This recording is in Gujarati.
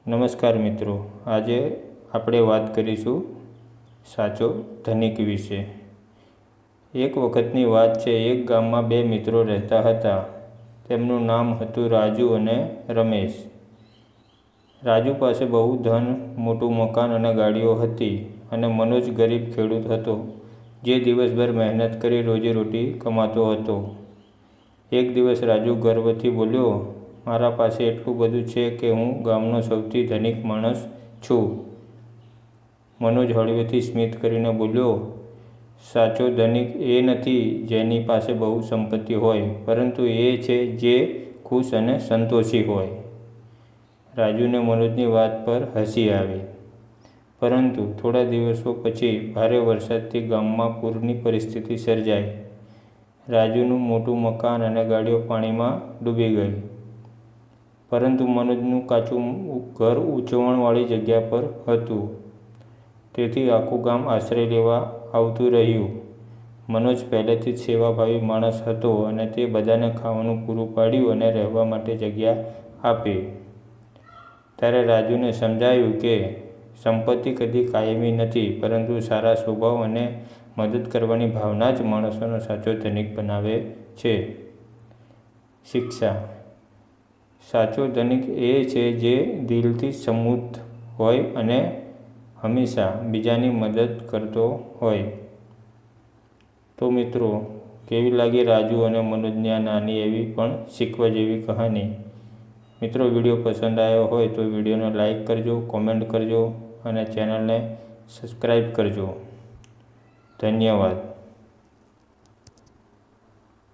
નમસ્કાર મિત્રો, આજે આપણે વાત કરીશું સાચો ધનિક વિશે। એક વખતની વાત છે। એક ગામમાં બે મિત્રો રહેતા હતા। તેમનું નામ હતું રાજુ અને રમેશ। રાજુ પાસે બહુ ધન, મોટું મકાન અને ગાડીઓ હતી અને મનોજ ગરીબ ખેડૂત હતો, જે દિવસભર મહેનત કરી રોજીરોટી કમાતો હતો। એક દિવસ રાજુ ગર્વથી બોલ્યો, મારા પાસે એટલું બધું છે કે હું ગામનો સૌથી ધનિક માણસ છું। મનોજ હળવેથી સ્મિત કરીને બોલ્યો, સાચો ધનિક એ નથી જેની પાસે બહુ સંપત્તિ હોય, પરંતુ એ છે જે ખુશ અને સંતોષી હોય। રાજુને મનોજની વાત પર હસી આવી, પરંતુ થોડા દિવસો પછી ભારે વરસાદથી ગામમાં પૂરની પરિસ્થિતિ સર્જાઈ। રાજુનું મોટું મકાન અને ગાડીઓ પાણીમાં ડૂબી ગઈ, પરંતુ મનોજનું કાચું ઘર ઊંચાણવાળી જગ્યા પર હતું, તેથી આખું ગામ આશ્રય લેવા આવતું રહ્યું। મનોજ પહેલેથી જ સેવાભાવી માણસ હતો અને તે બધાને ખાવાનું પૂરું પાડ્યું અને રહેવા માટે જગ્યા આપી। ત્યારે રાજુને સમજાયું કે સંપત્તિ કદી કાયમી નથી, પરંતુ સારા સ્વભાવ અને મદદ કરવાની ભાવના જ માણસોને સાચો ધનિક બનાવે છે। શિક્ષા: સાચો ધનિક એ છે જે દિલથી સમૃદ્ધ હોય અને હંમેશા બીજાની મદદ કરતો હોય। તો મિત્રો, કેવી લાગી રાજુ અને મનોજની આ નાની એવી પણ શીખવા જેવી કહાની? મિત્રો, વિડીયો પસંદ આવ્યો હોય તો વિડીયોને લાઈક કરજો, કોમેન્ટ કરજો અને ચેનલને સબસ્ક્રાઈબ કરજો। ધન્યવાદ।